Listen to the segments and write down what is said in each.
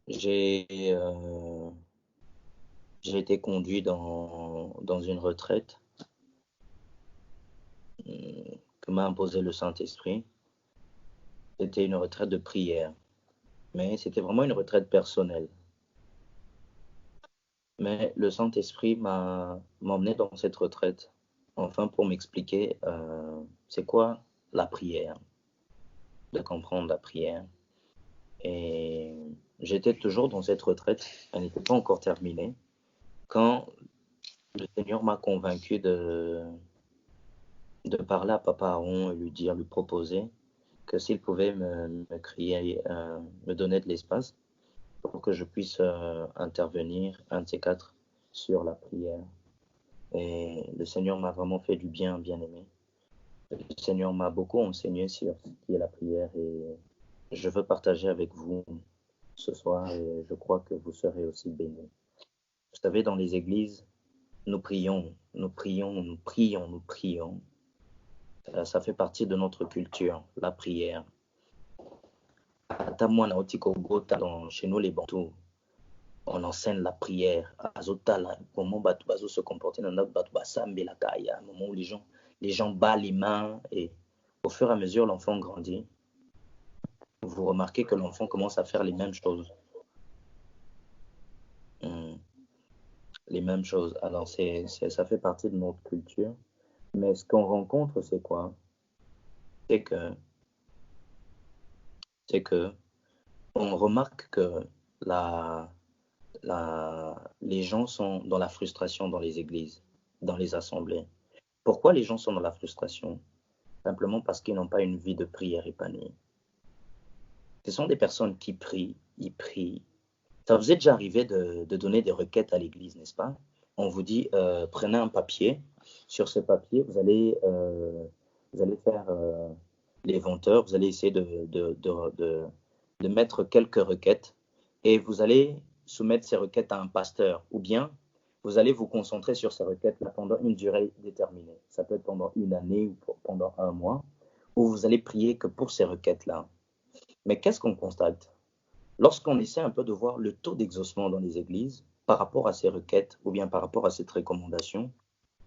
J'ai j'ai été conduit dans une retraite que m'a imposé le Saint-Esprit. C'était une retraite de prière, mais c'était vraiment une retraite personnelle. Mais le Saint-Esprit m'a emmené dans cette retraite, enfin pour m'expliquer c'est quoi la prière, de comprendre la prière. Et j'étais toujours dans cette retraite, elle n'était pas encore terminée, quand le Seigneur m'a convaincu de parler à Papa Aaron et lui proposer que s'il pouvait me crier, me donner de l'espace pour que je puisse intervenir, un de ces quatre, sur la prière. Et le Seigneur m'a vraiment fait du bien, bien aimé. Le Seigneur m'a beaucoup enseigné sur ce qui est la prière et je veux partager avec vous ce soir et je crois que vous serez aussi bénis. Vous savez, dans les églises, nous prions, nous prions, nous prions, nous prions. Ça fait partie de notre culture, la prière. Chez nous les Bantous, on enseigne la prière. Azotala, comment Batou se comporter dans notre Batou Basambela Kaya, un moment où les gens battent les mains et au fur et à mesure l'enfant grandit, vous remarquez que l'enfant commence à faire les mêmes choses. Hmm, les mêmes choses. Alors ça fait partie de notre culture. Mais ce qu'on rencontre, c'est quoi? C'est que, c'est que on remarque que la, les gens sont dans la frustration dans les églises, dans les assemblées. Pourquoi les gens sont dans la frustration? Simplement parce qu'ils n'ont pas une vie de prière épanouie. Ce sont des personnes qui prient, ils prient. Ça vous est déjà arrivé de donner des requêtes à l'église, n'est-ce pas? On vous dit, prenez un papier. Sur ce papier, vous allez faire l'éventeur, vous allez essayer de mettre quelques requêtes et vous allez soumettre ces requêtes à un pasteur ou bien vous allez vous concentrer sur ces requêtes-là pendant une durée déterminée. Ça peut être pendant une année ou pendant un mois où vous allez prier que pour ces requêtes-là. Mais qu'est-ce qu'on constate? Lorsqu'on essaie un peu de voir le taux d'exaucement dans les églises par rapport à ces requêtes ou bien par rapport à cette recommandation,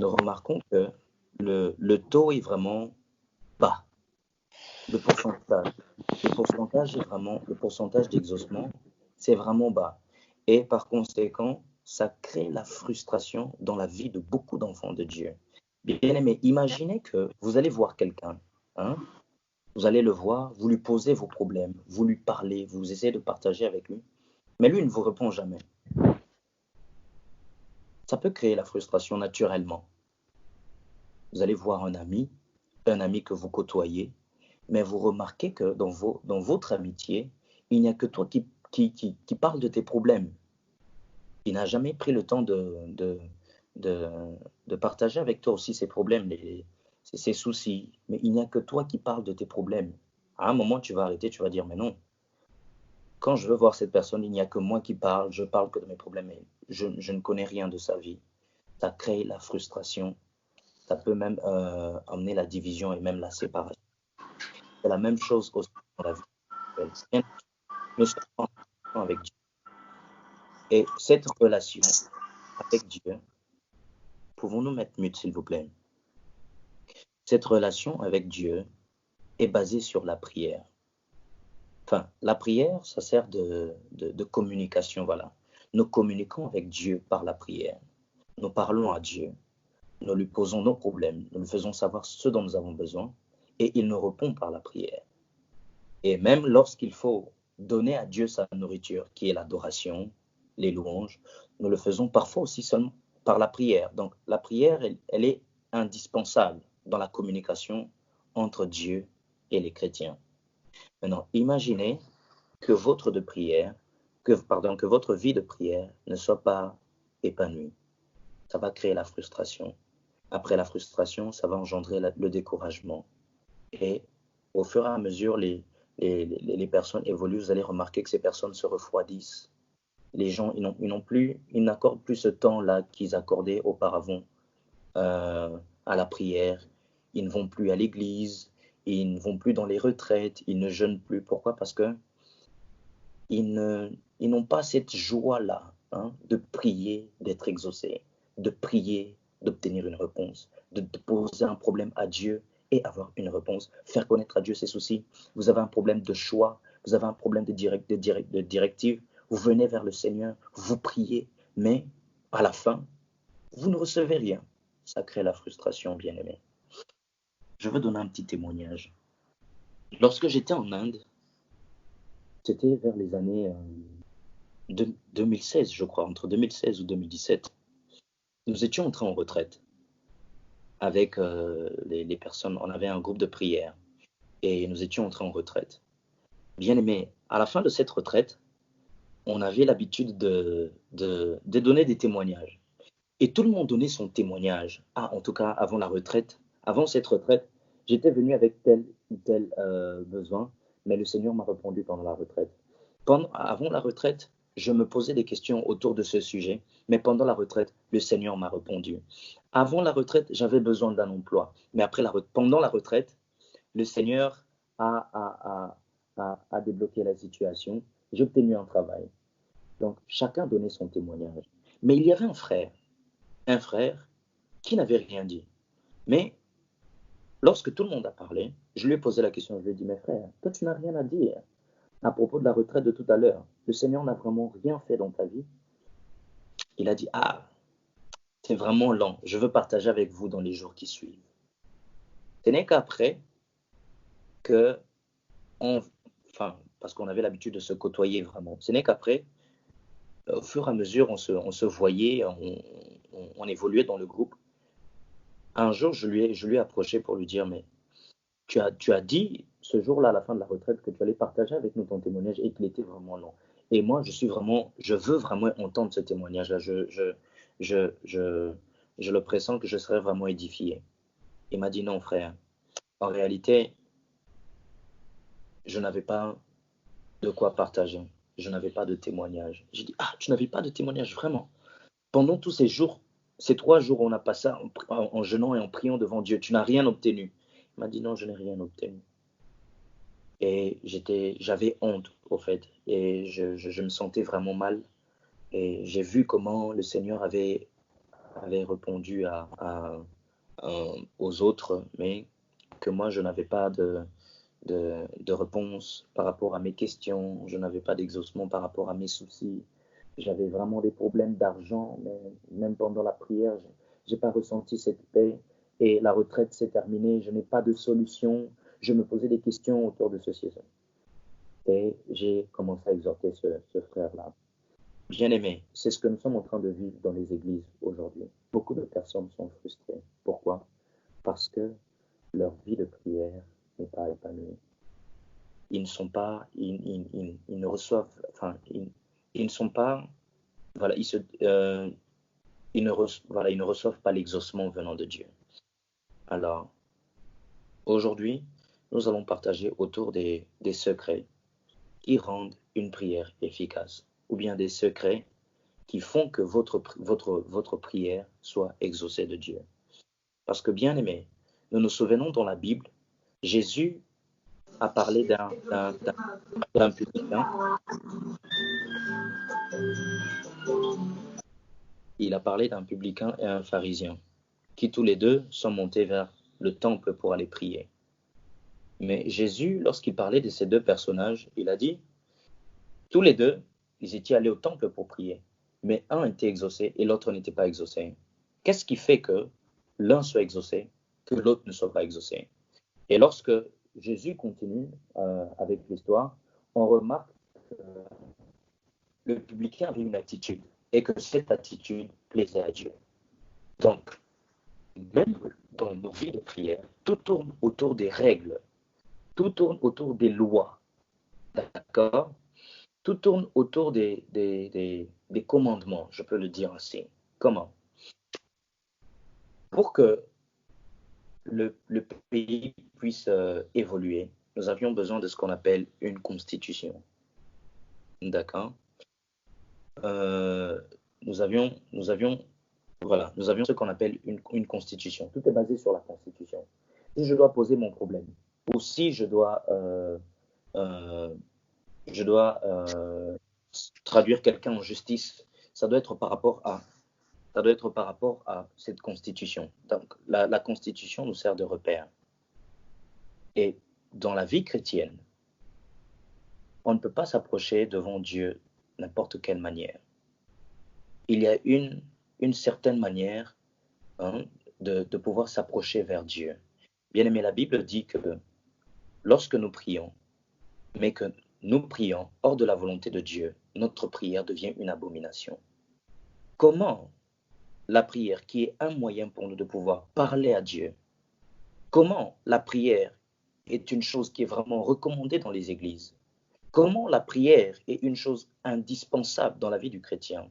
nous remarquons que le taux est vraiment bas. Le pourcentage, le pourcentage d'exaucement, c'est vraiment bas. Et par conséquent, ça crée la frustration dans la vie de beaucoup d'enfants de Dieu. Bien aimé, imaginez que vous allez voir quelqu'un, hein, vous allez le voir, vous lui posez vos problèmes, vous lui parlez, vous essayez de partager avec lui, mais lui ne vous répond jamais. Ça peut créer la frustration naturellement. Vous allez voir un ami que vous côtoyez, mais vous remarquez que dans votre amitié, il n'y a que toi qui parle de tes problèmes. Il n'a jamais pris le temps de, de partager avec toi aussi ses problèmes, ses soucis, mais il n'y a que toi qui parle de tes problèmes. À un moment, tu vas arrêter, tu vas dire, mais non, quand je veux voir cette personne, il n'y a que moi qui parle, je parle que de mes problèmes, et je ne connais rien de sa vie. Ça crée la frustration, ça peut même amener la division et même la séparation. C'est la même chose aussi dans la vie spirituelle. Nous sommes en relation avec Dieu. Et cette relation avec Dieu, pouvons-nous mettre mute, s'il vous plaît? Cette relation avec Dieu est basée sur la prière. Enfin, la prière, ça sert de communication, voilà. Nous communiquons avec Dieu par la prière. Nous parlons à Dieu. Nous lui posons nos problèmes. Nous lui faisons savoir ce dont nous avons besoin. Et il nous répond par la prière. Et même lorsqu'il faut donner à Dieu sa nourriture, qui est l'adoration, les louanges, nous le faisons parfois aussi seulement par la prière. Donc la prière, elle est indispensable dans la communication entre Dieu et les chrétiens. Maintenant, imaginez que que votre vie de prière ne soit pas épanouie. Ça va créer la frustration. Après la frustration, ça va engendrer le découragement. Et au fur et à mesure, les personnes évoluent, vous allez remarquer que ces personnes se refroidissent. Les gens, ils n'accordent plus ce temps-là qu'ils accordaient auparavant à la prière. Ils ne vont plus à l'église, ils ne vont plus dans les retraites, ils ne jeûnent plus. Pourquoi? Parce que ils n'ont pas cette joie-là, hein, de prier, d'être exaucés, de prier, d'obtenir une réponse, de poser un problème à Dieu et avoir une réponse, faire connaître à Dieu ses soucis. Vous avez un problème de choix, vous avez un problème de directive, vous venez vers le Seigneur, vous priez, mais à la fin, vous ne recevez rien. Ça crée la frustration, bien-aimé. Je veux donner un petit témoignage. Lorsque j'étais en Inde, c'était vers les années 2016, je crois, entre 2016 ou 2017, nous étions entrés en retraite avec les personnes. On avait un groupe de prière et nous étions entrés en retraite. Bien aimé, à la fin de cette retraite, on avait l'habitude de donner des témoignages. Et tout le monde donnait son témoignage. Ah, en tout cas, avant la retraite, avant cette retraite, j'étais venu avec tel ou tel besoin, mais le Seigneur m'a répondu pendant la retraite. Avant la retraite, je me posais des questions autour de ce sujet, mais pendant la retraite, le Seigneur m'a répondu. Avant la retraite, j'avais besoin d'un emploi, mais pendant la retraite, le Seigneur a débloqué la situation. J'ai obtenu un travail. Donc, chacun donnait son témoignage. Mais il y avait un frère qui n'avait rien dit. Mais lorsque tout le monde a parlé, je lui ai posé la question, je lui ai dit, mes frères, toi tu n'as rien à dire à propos de la retraite de tout à l'heure. Le Seigneur n'a vraiment rien fait dans ta vie. Il a dit, ah, c'est vraiment lent, je veux partager avec vous dans les jours qui suivent. Ce n'est qu'après que, enfin, parce qu'on avait l'habitude de se côtoyer vraiment, ce n'est qu'après, au fur et à mesure, on se voyait, on évoluait dans le groupe. Un jour, je lui ai approché pour lui dire, mais tu as dit ce jour-là, à la fin de la retraite, que tu allais partager avec nous ton témoignage et qu'il était vraiment long. Et moi, je veux vraiment entendre ce témoignage-là. Je le pressens que je serai vraiment édifié. Il m'a dit non, frère. En réalité, je n'avais pas de quoi partager. Je n'avais pas de témoignage. J'ai dit, ah, tu n'avais pas de témoignage, vraiment. Pendant tous ces jours, ces 3 jours, on a passé en jeûnant et en priant devant Dieu. Tu n'as rien obtenu. Il m'a dit non, je n'ai rien obtenu. Et j'avais honte, au fait. Et je me sentais vraiment mal. Et j'ai vu comment le Seigneur avait répondu aux autres, mais que moi, je n'avais pas de réponse par rapport à mes questions. Je n'avais pas d'exaucement par rapport à mes soucis. J'avais vraiment des problèmes d'argent, mais même pendant la prière, je n'ai pas ressenti cette paix. Et la retraite s'est terminée, je n'ai pas de solution. Je me posais des questions autour de ceci et ça. Et j'ai commencé à exhorter ce frère-là. Bien-aimé, c'est ce que nous sommes en train de vivre dans les églises aujourd'hui. Beaucoup de personnes sont frustrées. Pourquoi? Parce que leur vie de prière n'est pas épanouie. Ils ne sont pas, ils ne reçoivent, enfin, ils ne sont pas, voilà, ils ne reçoivent pas l'exaucement venant de Dieu. Alors, aujourd'hui, nous allons partager autour des secrets qui rendent une prière efficace, ou bien des secrets qui font que votre prière soit exaucée de Dieu. Parce que, bien aimé, nous nous souvenons dans la Bible, Jésus a parlé d'un publicain. Il a parlé d'un publicain et un pharisien, qui tous les deux sont montés vers le temple pour aller prier. Mais Jésus, lorsqu'il parlait de ces deux personnages, il a dit, tous les deux, ils étaient allés au temple pour prier, mais un était exaucé et l'autre n'était pas exaucé. Qu'est-ce qui fait que l'un soit exaucé, que l'autre ne soit pas exaucé? Et lorsque Jésus continue avec l'histoire, on remarque que le publicain avait une attitude et que cette attitude plaisait à Dieu. Donc, même dans nos vies de prière, tout tourne autour des règles, tout tourne autour des lois, d'accord? Tout tourne autour des commandements, je peux le dire ainsi. Comment? Pour que le pays puisse évoluer, nous avions besoin de ce qu'on appelle une constitution. D'accord? Euh, nous avions ce qu'on appelle une constitution. Tout est basé sur la constitution. Si je dois poser mon problème, ou si je dois je dois traduire quelqu'un en justice, ça doit être par rapport à, ça doit être par rapport à cette constitution. Donc, la constitution nous sert de repère. Et dans la vie chrétienne, on ne peut pas s'approcher devant Dieu n'importe quelle manière. Il y a une certaine manière, hein, de pouvoir s'approcher vers Dieu. Bien aimé, la Bible dit que lorsque nous prions, mais que nous prions hors de la volonté de Dieu, notre prière devient une abomination. Comment la prière, qui est un moyen pour nous de pouvoir parler à Dieu, comment la prière est une chose qui est vraiment recommandée dans les églises, comment la prière est une chose indispensable dans la vie du chrétien,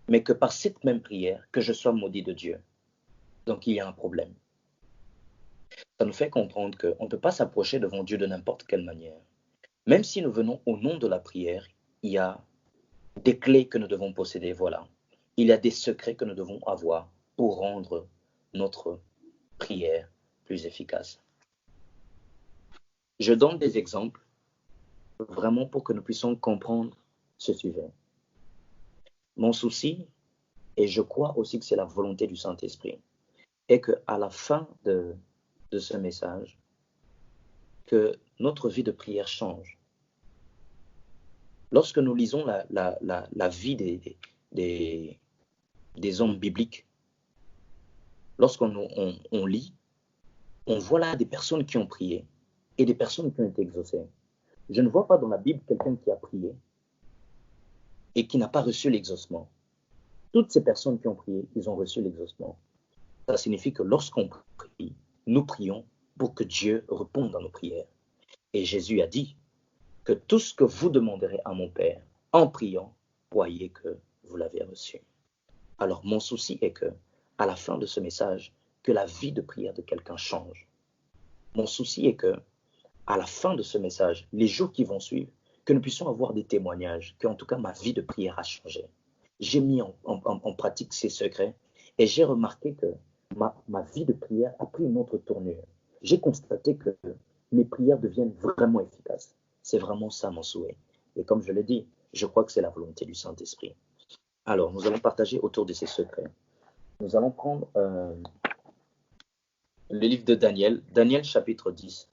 mais que par cette même prière, que je sois maudit de Dieu. Donc il y a un problème. Ça nous fait comprendre qu'on ne peut pas s'approcher devant Dieu de n'importe quelle manière. Même si nous venons au nom de la prière, il y a des clés que nous devons posséder, voilà. Il y a des secrets que nous devons avoir pour rendre notre prière plus efficace. Je donne des exemples vraiment pour que nous puissions comprendre ce sujet. Mon souci, et je crois aussi que c'est la volonté du Saint-Esprit, est qu'à la fin de ce message, que notre vie de prière change. Lorsque nous lisons la vie des hommes bibliques, lorsqu'on on lit, on voit là des personnes qui ont prié et des personnes qui ont été exaucées. Je ne vois pas dans la Bible quelqu'un qui a prié et qui n'a pas reçu l'exaucement. Toutes ces personnes qui ont prié, ils ont reçu l'exaucement. Ça signifie que lorsqu'on prie, nous prions pour que Dieu réponde à nos prières. Et Jésus a dit que tout ce que vous demanderez à mon Père en priant, croyez que vous l'avez reçu. Alors mon souci est que, à la fin de ce message, que la vie de prière de quelqu'un change. Mon souci est que, à la fin de ce message, les jours qui vont suivre, que nous puissions avoir des témoignages, que en tout cas ma vie de prière a changé. J'ai mis en pratique ces secrets et j'ai remarqué que ma vie de prière a pris une autre tournure. J'ai constaté que mes prières deviennent vraiment efficaces. C'est vraiment ça mon souhait. Et comme je l'ai dit, je crois que c'est la volonté du Saint-Esprit. Alors, nous allons partager autour de ces secrets. Nous allons prendre le livre de Daniel, Daniel chapitre 10.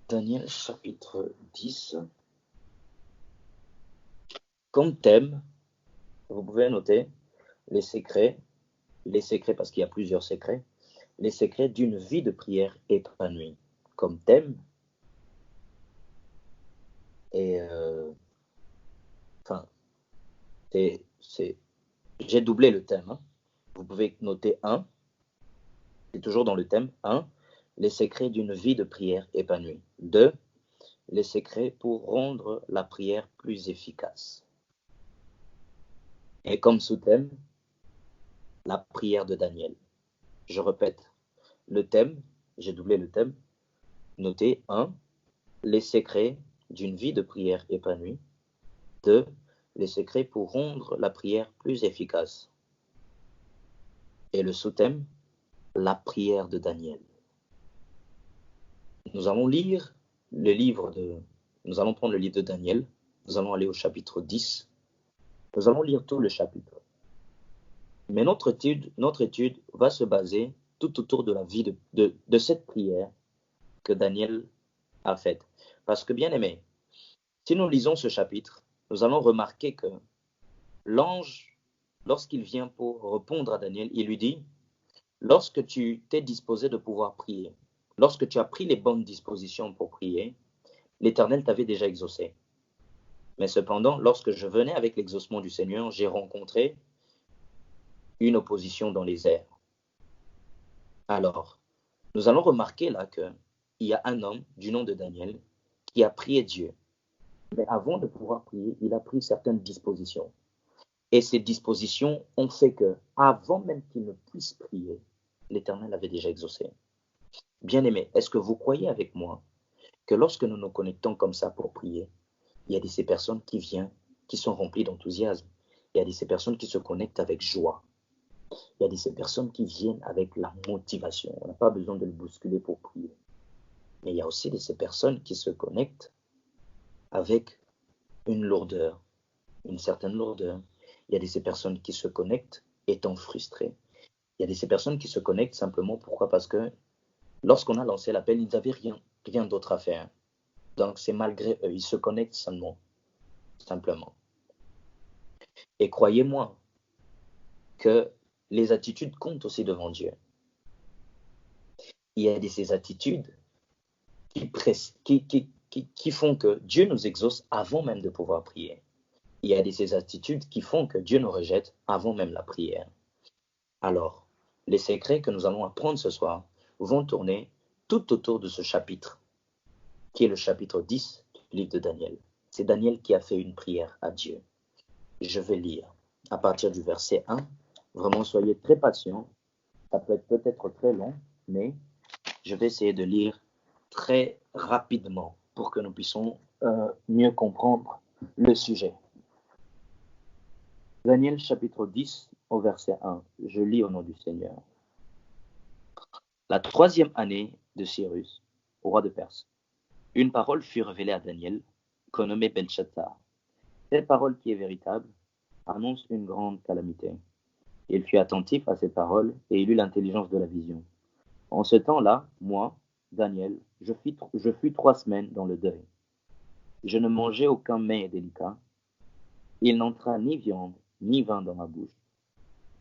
Daniel chapitre 10. Comme thème, vous pouvez noter les secrets parce qu'il y a plusieurs secrets, les secrets d'une vie de prière épanouie. Comme thème, et enfin, j'ai doublé le thème. Hein. Vous pouvez noter 1, c'est toujours dans le thème. 1, les secrets d'une vie de prière épanouie. 2, les secrets pour rendre la prière plus efficace. Et comme sous-thème, la prière de Daniel. Je répète, le thème, j'ai doublé le thème, notez 1, les secrets d'une vie de prière épanouie. 2, les secrets pour rendre la prière plus efficace. Et le sous-thème, la prière de Daniel. Nous allons lire le livre de... Nous allons prendre le livre de Daniel. Nous allons aller au chapitre 10. Nous allons lire tout le chapitre. Mais notre étude va se baser tout autour de la vie de cette prière que Daniel a faite. Parce que, bien aimé, si nous lisons ce chapitre, nous allons remarquer que l'ange, lorsqu'il vient pour répondre à Daniel, il lui dit, lorsque tu t'es disposé de pouvoir prier, lorsque tu as pris les bonnes dispositions pour prier, l'Éternel t'avait déjà exaucé. Mais cependant, lorsque je venais avec l'exaucement du Seigneur, j'ai rencontré une opposition dans les airs. Alors, nous allons remarquer là qu'il y a un homme du nom de Daniel qui a prié Dieu. Mais avant de pouvoir prier, il a pris certaines dispositions. Et ces dispositions ont fait que, avant même qu'il ne puisse prier, l'Éternel avait déjà exaucé. Bien-aimés, est-ce que vous croyez avec moi que lorsque nous nous connectons comme ça pour prier, il y a de ces personnes qui viennent, qui sont remplies d'enthousiasme. Il y a de ces personnes qui se connectent avec joie. Il y a de ces personnes qui viennent avec la motivation. On n'a pas besoin de le bousculer pour prier. Mais il y a aussi de ces personnes qui se connectent avec une lourdeur, une certaine lourdeur. Il y a de ces personnes qui se connectent étant frustrées. Il y a de ces personnes qui se connectent simplement pourquoi? Parce que lorsqu'on a lancé l'appel, ils n'avaient rien d'autre à faire. Donc c'est malgré eux, ils se connectent seulement, simplement. Et croyez-moi que les attitudes comptent aussi devant Dieu. Il y a de ces attitudes qui font que Dieu nous exauce avant même de pouvoir prier. Il y a de ces attitudes qui font que Dieu nous rejette avant même la prière. Alors, les secrets que nous allons apprendre ce soir vont tourner tout autour de ce chapitre, qui est le chapitre 10 du livre de Daniel. C'est Daniel qui a fait une prière à Dieu. Je vais lire à partir du verset 1. Vraiment, soyez très patients. Ça peut être peut-être très long, mais je vais essayer de lire très rapidement pour que nous puissions mieux comprendre le sujet. Daniel chapitre 10 au verset 1. Je lis au nom du Seigneur. La 3e année de Cyrus, roi de Perse, une parole fut révélée à Daniel, qu'on nommait Belshazzar. Cette parole qui est véritable annonce une grande calamité. Il fut attentif à ces paroles et il eut l'intelligence de la vision. En ce temps-là, moi, Daniel, je fus 3 semaines dans le deuil. Je ne mangeai aucun mets délicat. Il n'entra ni viande ni vin dans ma bouche.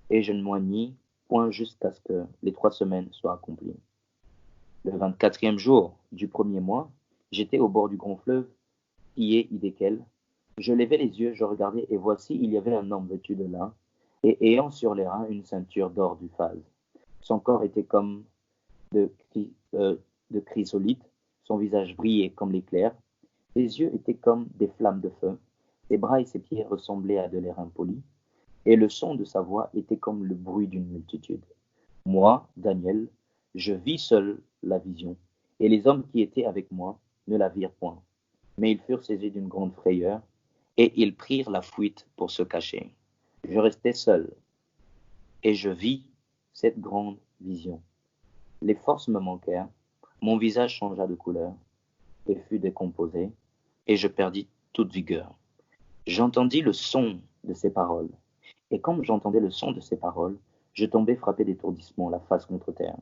Et je ne m'oignis point jusqu'à ce que les 3 semaines soient accomplies. Le 24e jour du 1er mois, j'étais au bord du grand fleuve, qui est Hidékel. Je levai les yeux, je regardai, et voici, il y avait un homme vêtu de lin, et ayant sur les reins une ceinture d'or du phase. Son corps était comme de chrysolite, son visage brillait comme l'éclair, ses yeux étaient comme des flammes de feu, ses bras et ses pieds ressemblaient à de l'airain poli, et le son de sa voix était comme le bruit d'une multitude. Moi, Daniel, je vis seul la vision, et les hommes qui étaient avec moi ne la virent point, mais ils furent saisis d'une grande frayeur, et ils prirent la fuite pour se cacher. Je restai seul, et je vis cette grande vision. Les forces me manquèrent, mon visage changea de couleur, et fut décomposé, et je perdis toute vigueur. J'entendis le son de ces paroles, et comme j'entendais le son de ces paroles, je tombai frappé d'étourdissement, la face contre terre.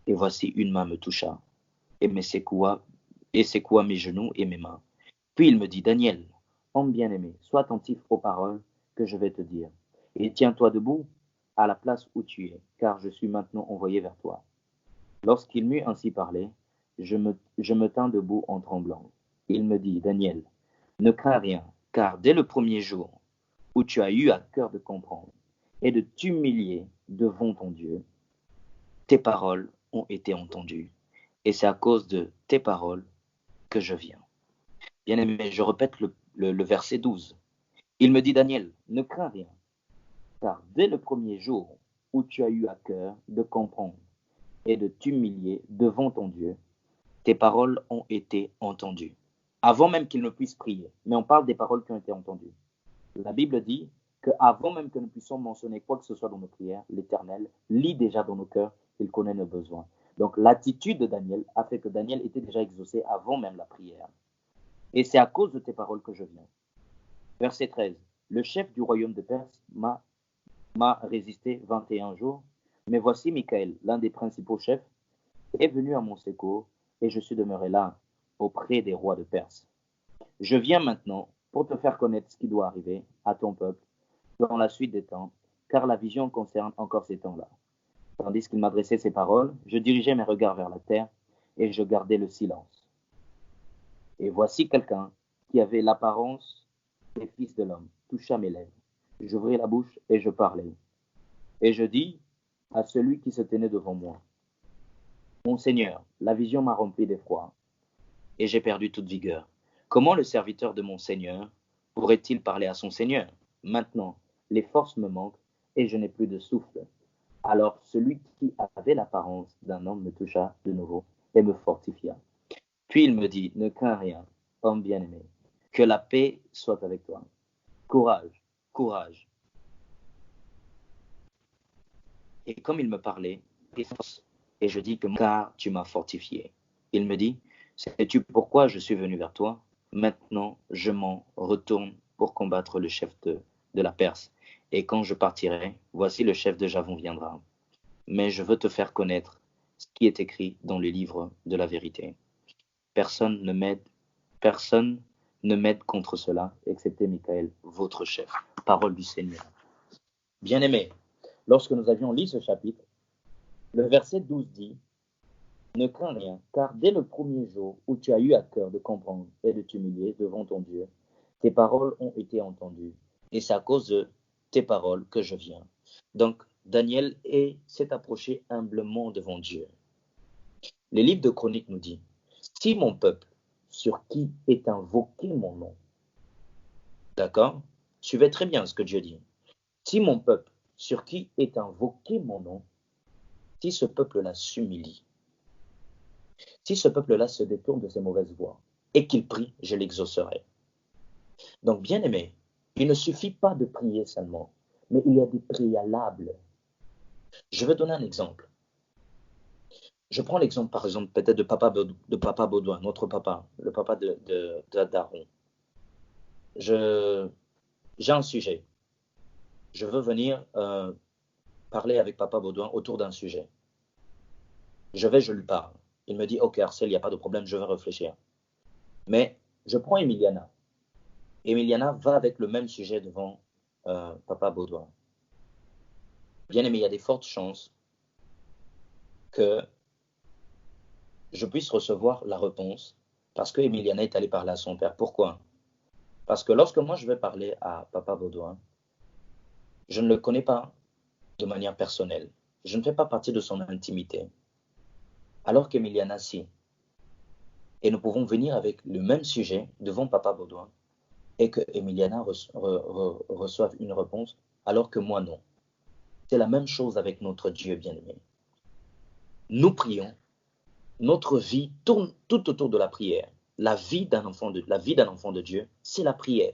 Et voici une main me toucha, et secoua mes genoux et mes mains. Puis il me dit, Daniel, homme bien-aimé, sois attentif aux paroles que je vais te dire, et tiens-toi debout à la place où tu es, car je suis maintenant envoyé vers toi. Lorsqu'il m'eut ainsi parlé, je me tins debout en tremblant. Il me dit, Daniel, ne crains rien, car dès le premier jour où tu as eu à cœur de comprendre et de t'humilier devant ton Dieu, tes paroles ont été entendues, et c'est à cause de tes paroles que je viens. Bien-aimé, je répète le verset 12. Il me dit, Daniel, ne crains rien, car dès le premier jour où tu as eu à cœur de comprendre et de t'humilier devant ton Dieu, tes paroles ont été entendues. Avant même qu'il ne puisse prier, mais on parle des paroles qui ont été entendues. La Bible dit qu'avant même que nous puissions mentionner quoi que ce soit dans nos prières, l'Éternel lit déjà dans nos cœurs, il connaît nos besoins. Donc l'attitude de Daniel a fait que Daniel était déjà exaucé avant même la prière. Et c'est à cause de tes paroles que je viens. Verset 13. Le chef du royaume de Perse m'a résisté 21 jours, mais voici Michael, l'un des principaux chefs, est venu à mon secours, et je suis demeuré là, auprès des rois de Perse. Je viens maintenant pour te faire connaître ce qui doit arriver à ton peuple dans la suite des temps, car la vision concerne encore ces temps-là. Tandis qu'il m'adressait ces paroles, je dirigeais mes regards vers la terre, et je gardais le silence. Et voici quelqu'un qui avait l'apparence des fils de l'homme, toucha mes lèvres. J'ouvris la bouche et je parlais. Et je dis à celui qui se tenait devant moi, Mon Seigneur, la vision m'a rempli d'effroi, et j'ai perdu toute vigueur. Comment le serviteur de mon Seigneur pourrait-il parler à son Seigneur? Maintenant, les forces me manquent, et je n'ai plus de souffle. Alors celui qui avait l'apparence d'un homme me toucha de nouveau et me fortifia. Puis il me dit, ne crains rien, homme bien-aimé, que la paix soit avec toi. Courage, courage. Et comme il me parlait, et je dis que car tu m'as fortifié. Il me dit, Sais-tu pourquoi je suis venu vers toi? Maintenant, je m'en retourne pour combattre le chef de la Perse. Et quand je partirai, voici le chef de Javon viendra. Mais je veux te faire connaître ce qui est écrit dans le livre de la vérité. Personne ne m'aide, personne ne m'aide contre cela, excepté Michael, votre chef. Parole du Seigneur. Bien-aimés, lorsque nous avions lu ce chapitre, le verset 12 dit: ne crains rien, car dès le premier jour où tu as eu à cœur de comprendre et de t'humilier devant ton Dieu, tes paroles ont été entendues, et c'est à cause de tes paroles que je viens. Donc, Daniel s'est approché humblement devant Dieu. Le livre de Chroniques nous dit: si mon peuple, sur qui est invoqué mon nom, d'accord? Suivez très bien ce que Dieu dit. Si mon peuple, sur qui est invoqué mon nom, si ce peuple-là s'humilie, si ce peuple-là se détourne de ses mauvaises voies et qu'il prie, je l'exaucerai. Donc, bien aimé, il ne suffit pas de prier seulement, mais il y a des préalables. Je vais donner un exemple. Je prends l'exemple, par exemple, peut-être de papa Baudouin, notre papa, le papa d'Adaron. J'ai un sujet. Je veux venir parler avec papa Baudouin autour d'un sujet. Je lui parle. Il me dit: ok, Arcel, il n'y a pas de problème, je vais réfléchir. Mais je prends Emiliana. Emiliana va avec le même sujet devant papa Baudouin. Bien aimé, il y a des fortes chances que je puisse recevoir la réponse parce que Emiliana est allée parler à son père. Pourquoi? Parce que lorsque moi je vais parler à papa Baudouin, je ne le connais pas de manière personnelle. Je ne fais pas partie de son intimité. Alors qu'Emiliana, si. Et nous pouvons venir avec le même sujet devant papa Baudouin et que Emiliana reçoive une réponse alors que moi non. C'est la même chose avec notre Dieu bien-aimé. Nous prions, notre vie tourne tout autour de la prière. La vie d'un enfant de Dieu, c'est la prière.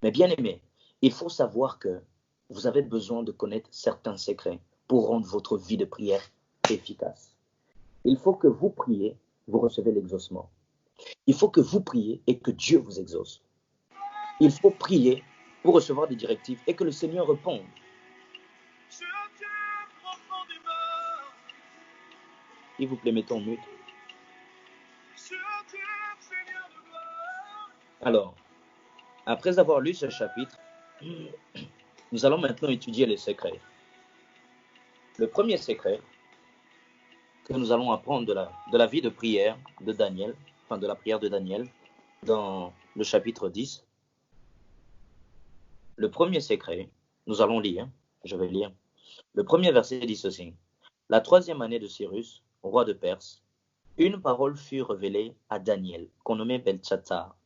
Mais bien aimé, il faut savoir que vous avez besoin de connaître certains secrets pour rendre votre vie de prière efficace. Il faut que vous priez, vous recevez l'exaucement. Il faut que vous priez et que Dieu vous exauce. Il faut prier pour recevoir des directives et que le Seigneur réponde. S'il vous plaît, mettons en mute. Alors, après avoir lu ce chapitre, nous allons maintenant étudier les secrets. Le premier secret que nous allons apprendre de la vie de prière de Daniel, enfin de la prière de Daniel, dans le chapitre 10. Le premier secret, nous allons lire, je vais lire. Le premier verset dit ceci: la 3e année de Cyrus, roi de Perse, une parole fut révélée à Daniel, qu'on nommait Beltchazzar.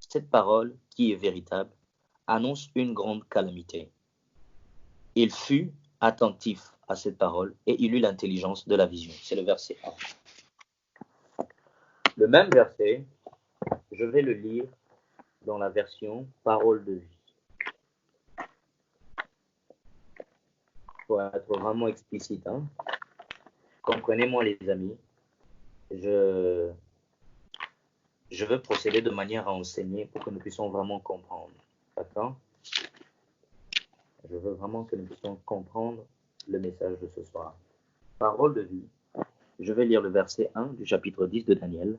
Cette parole, qui est véritable, annonce une grande calamité. Il fut attentif à cette parole et il eut l'intelligence de la vision. C'est le verset 1. Le même verset, je vais le lire dans la version parole de vie. Pour être vraiment explicite, hein. Comprenez-moi les amis, je veux procéder de manière à enseigner pour que nous puissions vraiment comprendre. D'accord? Je veux vraiment que nous puissions comprendre le message de ce soir. Parole de vie. Je vais lire le verset 1 du chapitre 10 de Daniel.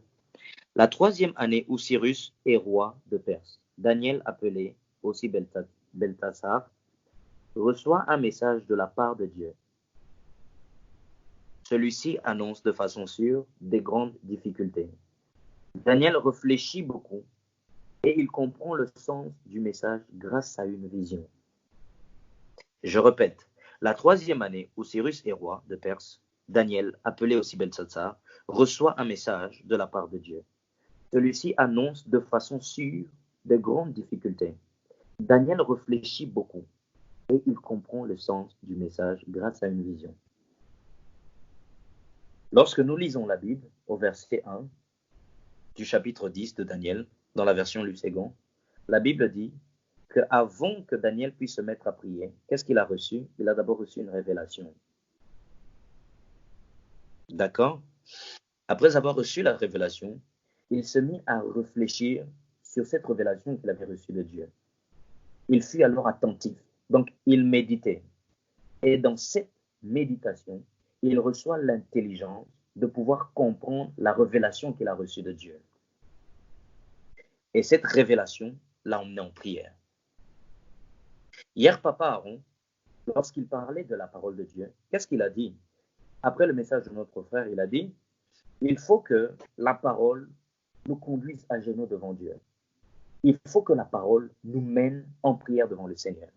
La 3e année où Cyrus est roi de Perse, Daniel, appelé aussi Belthassar, reçoit un message de la part de Dieu. Celui-ci annonce de façon sûre des grandes difficultés. Daniel réfléchit beaucoup et il comprend le sens du message grâce à une vision. Je répète, la 3e année où Cyrus est roi de Perse, Daniel, appelé aussi Belthassar, reçoit un message de la part de Dieu. Celui-ci annonce de façon sûre de grandes difficultés. Daniel réfléchit beaucoup et il comprend le sens du message grâce à une vision. Lorsque nous lisons la Bible au verset 1 du chapitre 10 de Daniel, dans la version Luc II, la Bible dit qu'avant que Daniel puisse se mettre à prier, qu'est-ce qu'il a reçu? Il a d'abord reçu une révélation. D'accord? Après avoir reçu la révélation, il se mit à réfléchir sur cette révélation qu'il avait reçue de Dieu. Il fut alors attentif, donc il méditait. Et dans cette méditation, il reçoit l'intelligence de pouvoir comprendre la révélation qu'il a reçue de Dieu. Et cette révélation l'a emmené en prière. Hier, Papa Aaron, lorsqu'il parlait de la parole de Dieu, qu'est-ce qu'il a dit? Après le message de notre frère, il a dit, il faut que la parole nous conduise à genoux devant Dieu. Il faut que la parole nous mène en prière devant le Seigneur.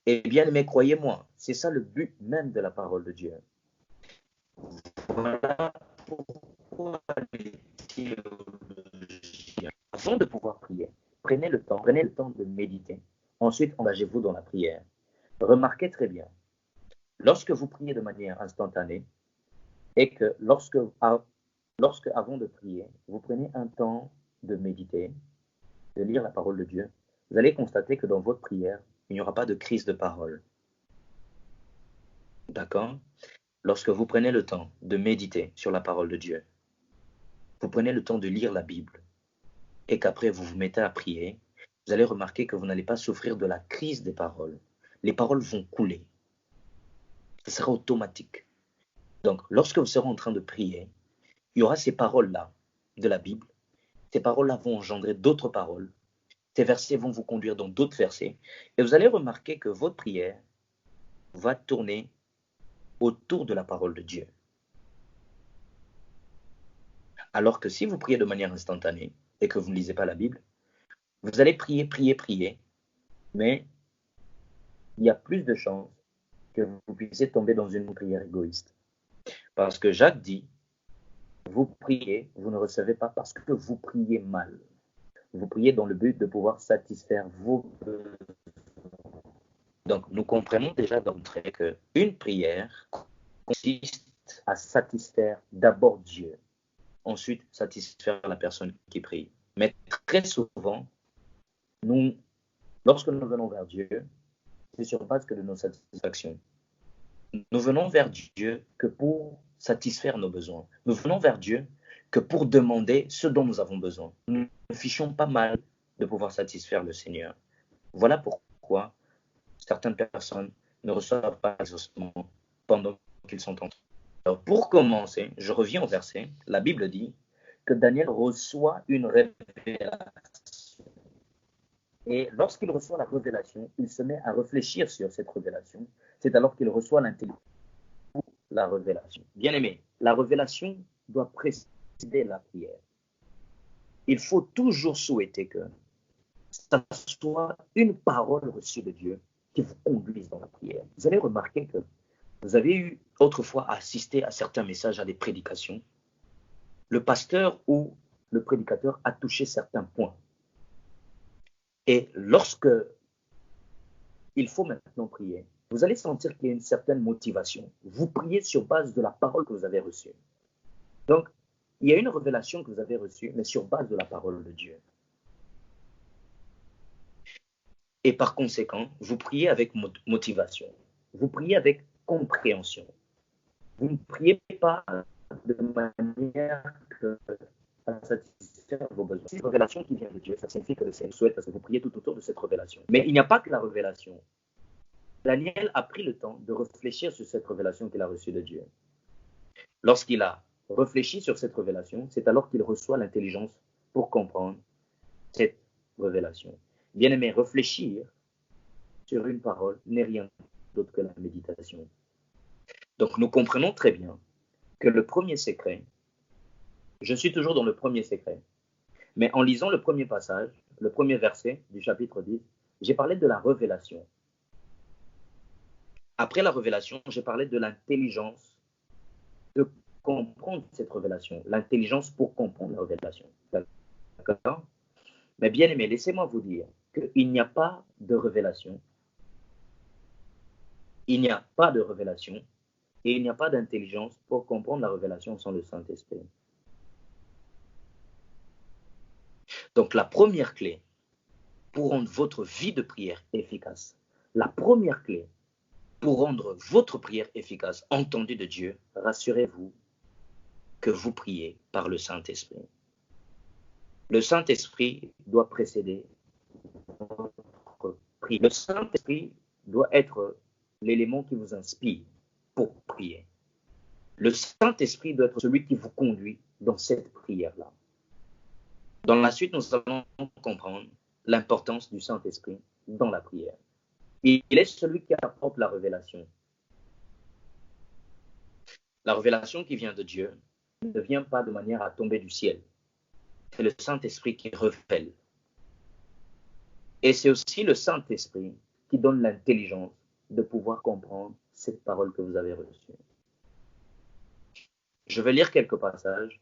Et bien aimé, croyez-moi, c'est ça le but même de la parole de Dieu. Voilà pourquoi les théologiens, avant de pouvoir prier, prenez le temps de méditer. Ensuite, engagez-vous dans la prière. Remarquez très bien, lorsque vous priez de manière instantanée, et que lorsque avant de prier, vous prenez un temps de méditer, de lire la parole de Dieu, vous allez constater que dans votre prière, il n'y aura pas de crise de parole. D'accord? Lorsque vous prenez le temps de méditer sur la parole de Dieu, vous prenez le temps de lire la Bible, et qu'après vous vous mettez à prier, vous allez remarquer que vous n'allez pas souffrir de la crise des paroles. Les paroles vont couler. Ce sera automatique. Donc, lorsque vous serez en train de prier, il y aura ces paroles-là de la Bible. Ces paroles-là vont engendrer d'autres paroles. Ces versets vont vous conduire dans d'autres versets. Et vous allez remarquer que votre prière va tourner autour de la parole de Dieu. Alors que si vous priez de manière instantanée et que vous ne lisez pas la Bible, vous allez prier, mais il y a plus de chances que vous puissiez tomber dans une prière égoïste. Parce que Jacques dit, vous priez, vous ne recevez pas parce que vous priez mal. Vous priez dans le but de pouvoir satisfaire vos besoins. Donc, nous comprenons déjà d'entrée qu'une prière consiste à satisfaire d'abord Dieu, ensuite satisfaire la personne qui prie. Mais très souvent, lorsque nous venons vers Dieu, c'est sur base de nos satisfactions. Nous venons vers Dieu que pour satisfaire nos besoins. Nous venons vers Dieu que pour demander ce dont nous avons besoin. Nous nous fichons pas mal de pouvoir satisfaire le Seigneur. Voilà pourquoi certaines personnes ne reçoivent pas l'exaucement pendant qu'ils sont en train. Alors pour commencer, je reviens au verset. La Bible dit que Daniel reçoit une révélation. Et lorsqu'il reçoit la révélation, il se met à réfléchir sur cette révélation. C'est alors qu'il reçoit l'intelligence pour la révélation. Bien aimé, la révélation doit précéder la prière. Il faut toujours souhaiter que ça soit une parole reçue de Dieu qui vous conduise dans la prière. Vous allez remarquer que vous avez eu autrefois à assister à certains messages, à des prédications. Le pasteur ou le prédicateur a touché certains points. Et lorsque il faut maintenant prier, vous allez sentir qu'il y a une certaine motivation. Vous priez sur base de la parole que vous avez reçue. Donc, il y a une révélation que vous avez reçue, mais sur base de la parole de Dieu. Et par conséquent, vous priez avec motivation. Vous priez avec compréhension. Vous ne priez pas de manière à satisfaire vos besoins. C'est une révélation qui vient de Dieu. Ça signifie que le Seigneur souhaite parce que vous priez tout autour de cette révélation. Mais il n'y a pas que la révélation. Daniel a pris le temps de réfléchir sur cette révélation qu'il a reçue de Dieu. Lorsqu'il a réfléchi sur cette révélation, c'est alors qu'il reçoit l'intelligence pour comprendre cette révélation. Bien-aimé, réfléchir sur une parole n'est rien d'autre que la méditation. Donc nous comprenons très bien que le premier secret, je suis toujours dans le premier secret, mais en lisant le premier passage, le premier verset du chapitre 10, j'ai parlé de la révélation. Après la révélation, j'ai parlé de l'intelligence de comprendre cette révélation, l'intelligence pour comprendre la révélation. D'accord? Mais bien aimé, laissez-moi vous dire qu'il n'y a pas de révélation, il n'y a pas de révélation et il n'y a pas d'intelligence pour comprendre la révélation sans le Saint-Esprit. Donc la première clé pour rendre votre vie de prière efficace, la première clé pour rendre votre prière efficace, entendue de Dieu, rassurez-vous, que vous priez par le Saint-Esprit. Le Saint-Esprit doit précéder votre prière. Le Saint-Esprit doit être l'élément qui vous inspire pour prier. Le Saint-Esprit doit être celui qui vous conduit dans cette prière-là. Dans la suite, nous allons comprendre l'importance du Saint-Esprit dans la prière. Il est celui qui apporte la révélation. La révélation qui vient de Dieu ne vient pas de manière à tomber du ciel. C'est le Saint-Esprit qui révèle. Et c'est aussi le Saint-Esprit qui donne l'intelligence de pouvoir comprendre cette parole que vous avez reçue. Je vais lire quelques passages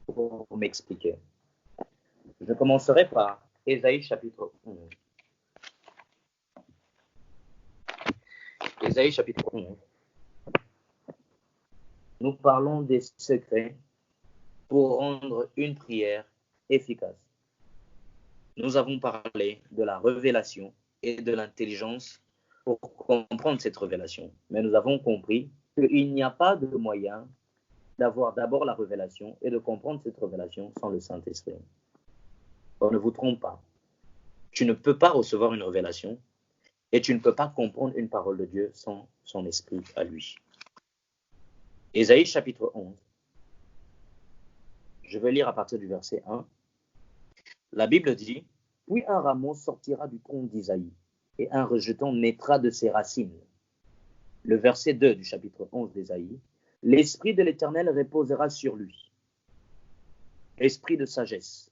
pour m'expliquer. Je commencerai par Ésaïe chapitre 11. Ésaïe chapitre 11. Nous parlons des secrets pour rendre une prière efficace. Nous avons parlé de la révélation et de l'intelligence pour comprendre cette révélation. Mais nous avons compris qu'il n'y a pas de moyen d'avoir d'abord la révélation et de comprendre cette révélation sans le Saint-Esprit. On ne vous trompe pas. Tu ne peux pas recevoir une révélation et tu ne peux pas comprendre une parole de Dieu sans son esprit à lui. Ésaïe chapitre 11. Je vais lire à partir du verset 1. La Bible dit, « Puis un rameau sortira du tronc d'Isaïe, et un rejeton naîtra de ses racines. » Le verset 2 du chapitre 11 d'Ésaïe, « L'Esprit de l'Éternel reposera sur lui, esprit de sagesse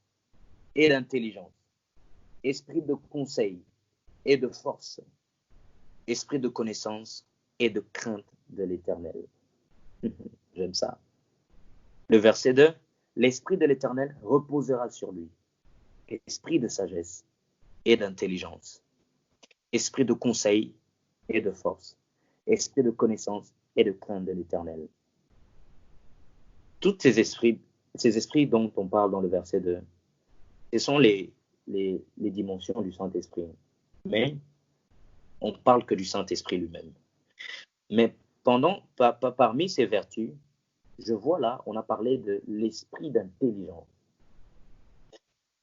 et d'intelligence, esprit de conseil et de force, esprit de connaissance et de crainte de l'Éternel. » J'aime ça. Le verset 2, « L'Esprit de l'Éternel reposera sur lui, esprit de sagesse et d'intelligence, esprit de conseil et de force, esprit de connaissance et de crainte de l'Éternel. » Tous ces esprits dont on parle dans le verset 2, ce sont les dimensions du Saint-Esprit. Mais on ne parle que du Saint-Esprit lui-même. Mais parmi ces vertus, je vois là, on a parlé de l'esprit d'intelligence.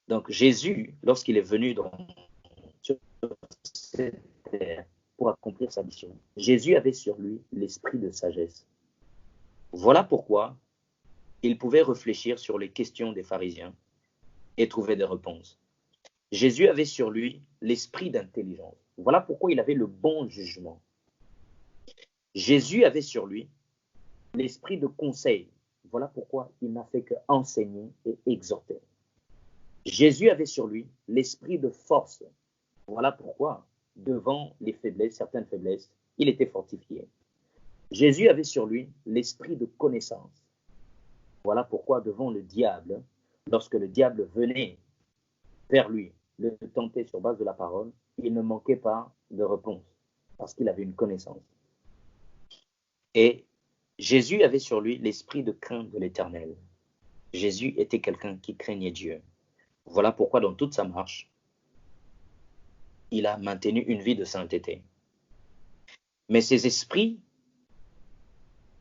Donc Jésus, lorsqu'il est venu sur cette terre pour accomplir sa mission, Jésus avait sur lui l'esprit de sagesse. Voilà pourquoi il pouvait réfléchir sur les questions des pharisiens et trouver des réponses. Jésus avait sur lui l'esprit d'intelligence. Voilà pourquoi il avait le bon jugement. Jésus avait sur lui l'esprit de conseil. Voilà pourquoi il n'a fait qu'enseigner et exhorter. Jésus avait sur lui l'esprit de force. Voilà pourquoi, devant les faiblesses, certaines faiblesses, il était fortifié. Jésus avait sur lui l'esprit de connaissance. Voilà pourquoi, devant le diable, lorsque le diable venait vers lui, le tenter sur base de la parole, il ne manquait pas de réponse, parce qu'il avait une connaissance. Et Jésus avait sur lui l'esprit de crainte de l'Éternel. Jésus était quelqu'un qui craignait Dieu. Voilà pourquoi dans toute sa marche, il a maintenu une vie de sainteté. Mais ces esprits,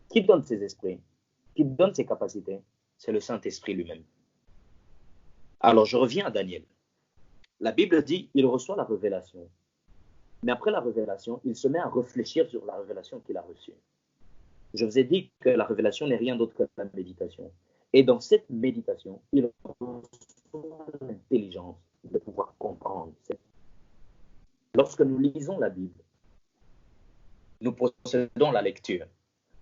qui donne ces esprits, qui donne ces capacités, c'est le Saint-Esprit lui-même. Alors je reviens à Daniel. La Bible dit, il reçoit la révélation. Mais après la révélation, il se met à réfléchir sur la révélation qu'il a reçue. Je vous ai dit que la révélation n'est rien d'autre que la méditation. Et dans cette méditation, il reçoit l'intelligence de pouvoir comprendre. Lorsque nous lisons la Bible, nous procédons à la lecture.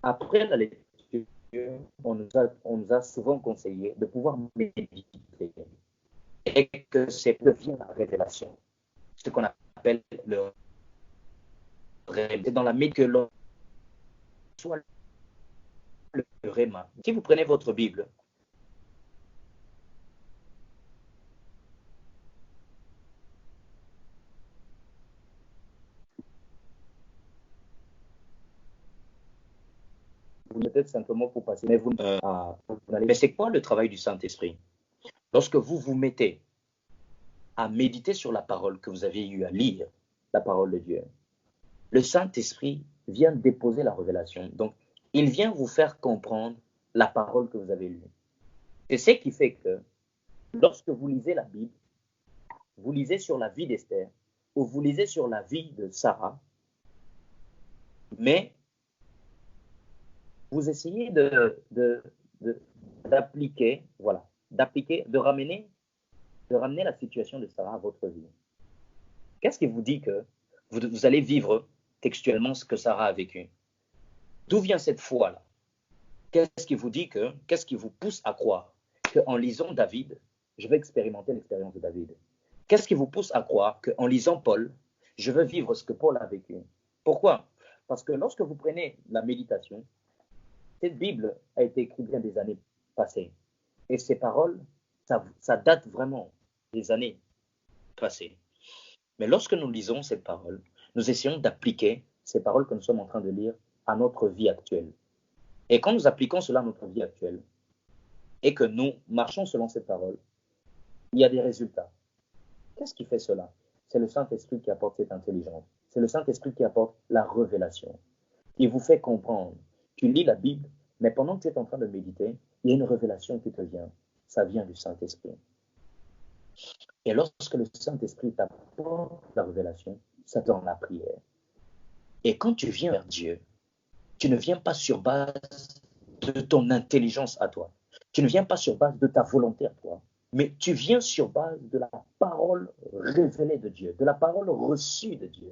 Après la lecture, on nous a souvent conseillé de pouvoir méditer. Et que c'est devient la révélation. Ce qu'on appelle le réma. C'est dans la méditation que l'on soit le réma. Si vous prenez votre Bible, vous mettez simplement pour passer, mais mais c'est quoi le travail du Saint-Esprit? Lorsque vous vous mettez à méditer sur la parole que vous avez eu à lire, la parole de Dieu, le Saint-Esprit vient déposer la révélation. Donc, il vient vous faire comprendre la parole que vous avez lue. C'est ce qui fait que lorsque vous lisez la Bible, vous lisez sur la vie d'Esther ou vous lisez sur la vie de Sarah, mais vous essayez d'appliquer, voilà, de ramener la situation de Sarah à votre vie. Qu'est-ce qui vous dit que vous allez vivre textuellement ce que Sarah a vécu? D'où vient cette foi-là? Qu'est-ce qui vous pousse à croire qu'en lisant David, je vais expérimenter l'expérience de David? Qu'est-ce qui vous pousse à croire qu'en lisant Paul, je veux vivre ce que Paul a vécu? Pourquoi? Parce que lorsque vous prenez la méditation, cette Bible a été écrite bien des années passées. Et ces paroles, ça date vraiment des années passées. Mais lorsque nous lisons ces paroles, nous essayons d'appliquer ces paroles que nous sommes en train de lire à notre vie actuelle. Et quand nous appliquons cela à notre vie actuelle, et que nous marchons selon ces paroles, il y a des résultats. Qu'est-ce qui fait cela? C'est le Saint-Esprit qui apporte cette intelligence. C'est le Saint-Esprit qui apporte la révélation. Il vous fait comprendre. Tu lis la Bible, mais pendant que tu es en train de méditer, il y a une révélation qui te vient. Ça vient du Saint-Esprit. Et lorsque le Saint-Esprit t'apporte la révélation, ça donne la prière. Et quand tu viens vers Dieu, tu ne viens pas sur base de ton intelligence à toi. Tu ne viens pas sur base de ta volonté à toi, mais tu viens sur base de la parole révélée de Dieu, de la parole reçue de Dieu.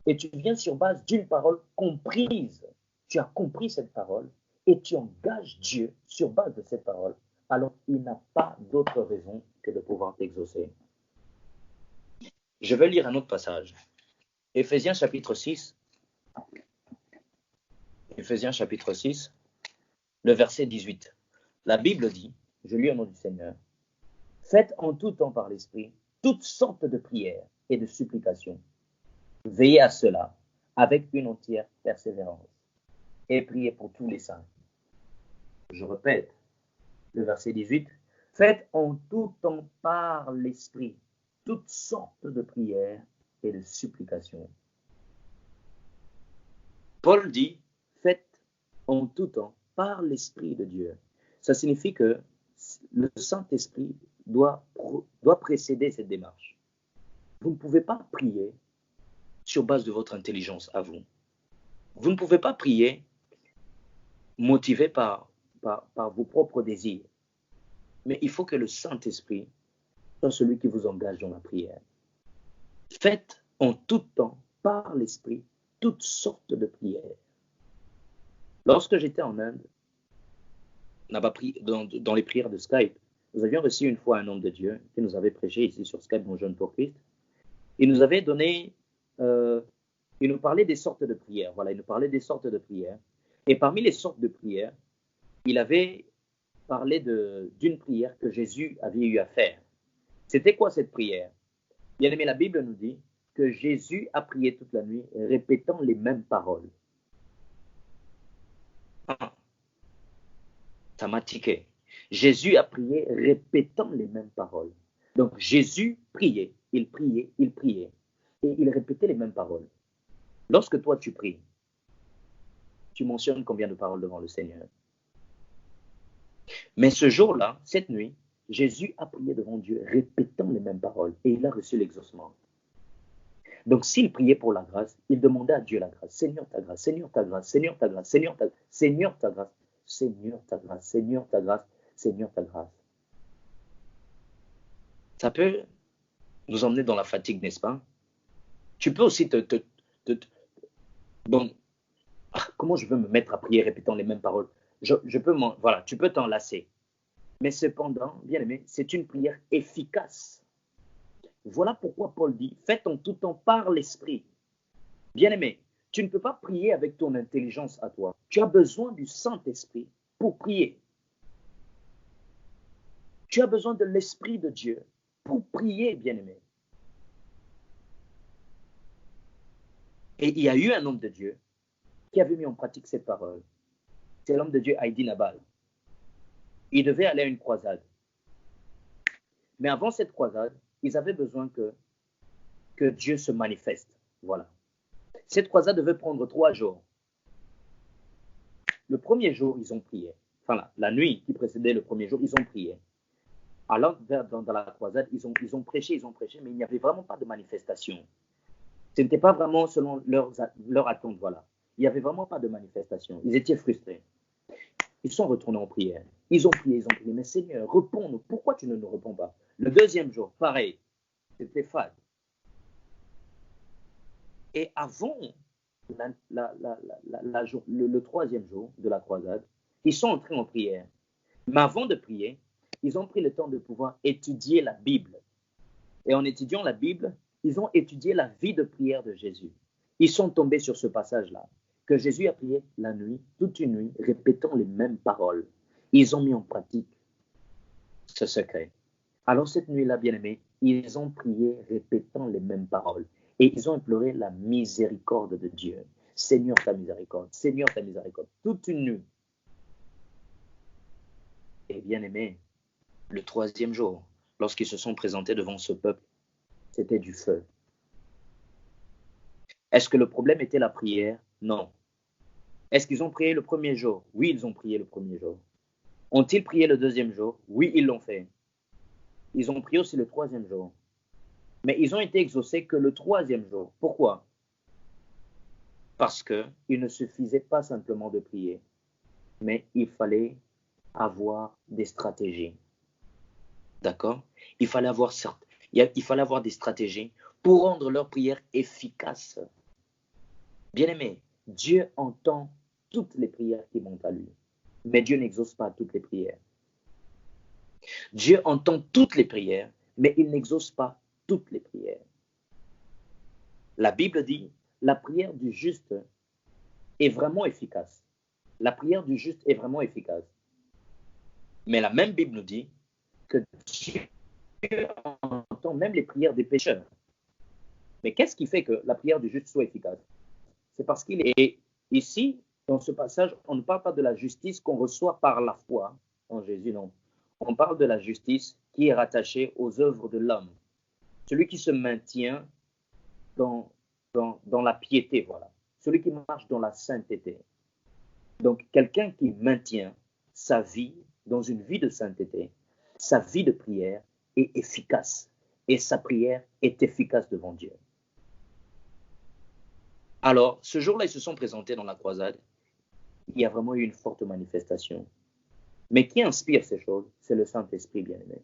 Et tu viens sur base d'une parole comprise. Tu as compris cette parole et tu engages Dieu sur base de cette parole. Alors, il n'a pas d'autre raison que de pouvoir t'exaucer. Je vais lire un autre passage. Éphésiens chapitre 6. Éphésiens chapitre 6, le verset 18. La Bible dit, je lis au nom du Seigneur, faites en tout temps par l'Esprit toutes sortes de prières et de supplications. Veillez à cela avec une entière persévérance et priez pour tous les saints. Je répète, le verset 18, faites en tout temps par l'Esprit toutes sortes de prières et de supplications. Paul dit, faites en tout temps par l'Esprit de Dieu. Ça signifie que le Saint-Esprit doit précéder cette démarche. Vous ne pouvez pas prier sur base de votre intelligence à vous. Vous ne pouvez pas prier motivé par vos propres désirs. Mais il faut que le Saint-Esprit soit celui qui vous engage dans la prière. Faites en tout temps par l'Esprit toutes sortes de prières. Lorsque j'étais en Inde, dans les prières de Skype, nous avions reçu une fois un homme de Dieu qui nous avait prêché ici sur Skype, Mon Jeune pour Christ. Il nous avait donné, il nous parlait des sortes de prières. Voilà, il nous parlait des sortes de prières. Et parmi les sortes de prières, il avait parlé d'une prière que Jésus avait eu à faire. C'était quoi cette prière? Bien aimé, la Bible nous dit que Jésus a prié toute la nuit, répétant les mêmes paroles. Ça m'a tiqué. Jésus a prié, répétant les mêmes paroles. Donc Jésus priait, il priait, il priait. Et il répétait les mêmes paroles. Lorsque toi tu pries, tu mentionnes combien de paroles devant le Seigneur? Mais ce jour-là, cette nuit, Jésus a prié devant Dieu, répétant les mêmes paroles, et il a reçu l'exaucement. Donc, s'il priait pour la grâce, il demandait à Dieu la grâce. Seigneur, ta grâce, Seigneur, ta grâce, Seigneur, ta grâce, Seigneur, ta grâce, Seigneur, ta grâce, Seigneur, ta grâce, Seigneur, ta grâce, Seigneur, ta grâce. Ça peut nous emmener dans la fatigue, n'est-ce pas? Tu peux aussi bon, comment je veux me mettre à prier répétant les mêmes paroles? Voilà, tu peux t'en lasser. Mais cependant, bien aimé, c'est une prière efficace. Voilà pourquoi Paul dit, faites en tout temps par l'Esprit. Bien aimé, tu ne peux pas prier avec ton intelligence à toi. Tu as besoin du Saint-Esprit pour prier. Tu as besoin de l'Esprit de Dieu pour prier, bien aimé. Et il y a eu un homme de Dieu qui avait mis en pratique cette parole. C'est l'homme de Dieu Haïdi Nabal. Il devait aller à une croisade. Mais avant cette croisade, ils avaient besoin que Dieu se manifeste. Voilà. Cette croisade devait prendre 3 jours. le premier jour, ils ont prié. Enfin, la nuit qui précédait le premier jour, ils ont prié. Alors, dans la croisade, ils ont prêché, mais il n'y avait vraiment pas de manifestation. Ce n'était pas vraiment selon leur attente, voilà. Il n'y avait vraiment pas de manifestation. Ils étaient frustrés. Ils sont retournés en prière. Ils ont prié, mais Seigneur, réponds-nous. Pourquoi tu ne nous réponds pas? Le deuxième jour, pareil, c'était fade. Et avant le troisième jour de la croisade, ils sont entrés en prière. Mais avant de prier, ils ont pris le temps de pouvoir étudier la Bible. Et en étudiant la Bible, ils ont étudié la vie de prière de Jésus. Ils sont tombés sur ce passage-là, que Jésus a prié la nuit, toute une nuit, répétant les mêmes paroles. Ils ont mis en pratique ce secret. Alors cette nuit-là, bien-aimés, ils ont prié répétant les mêmes paroles. Et ils ont imploré la miséricorde de Dieu. Seigneur, ta miséricorde. Seigneur, ta miséricorde. Toute une nuit. Et bien-aimés, le troisième jour, lorsqu'ils se sont présentés devant ce peuple, c'était du feu. Est-ce que le problème était la prière? Non. Est-ce qu'ils ont prié le premier jour? Oui, ils ont prié le premier jour. Ont-ils prié le deuxième jour? Oui, ils l'ont fait. Ils ont prié aussi le troisième jour. Mais ils ont été exaucés que le troisième jour. Pourquoi? Parce qu'il ne suffisait pas simplement de prier, mais il fallait avoir des stratégies. D'accord? Il fallait avoir des stratégies pour rendre leur prière efficace. Bien-aimé, Dieu entend toutes les prières qui montent à lui, mais Dieu n'exauce pas toutes les prières. Dieu entend toutes les prières, mais il n'exauce pas toutes les prières. La Bible dit, la prière du juste est vraiment efficace. La prière du juste est vraiment efficace. Mais la même Bible nous dit que Dieu entend même les prières des pécheurs. Mais qu'est-ce qui fait que la prière du juste soit efficace? C'est parce qu'il est ici, dans ce passage, on ne parle pas de la justice qu'on reçoit par la foi en Jésus, non. On parle de la justice qui est rattachée aux œuvres de l'homme. Celui qui se maintient dans la piété, voilà. Celui qui marche dans la sainteté. Donc, quelqu'un qui maintient sa vie dans une vie de sainteté, sa vie de prière est efficace. Et sa prière est efficace devant Dieu. Alors, ce jour-là, ils se sont présentés dans la croisade. Il y a vraiment eu une forte manifestation. Mais qui inspire ces choses? C'est le Saint-Esprit, bien-aimé.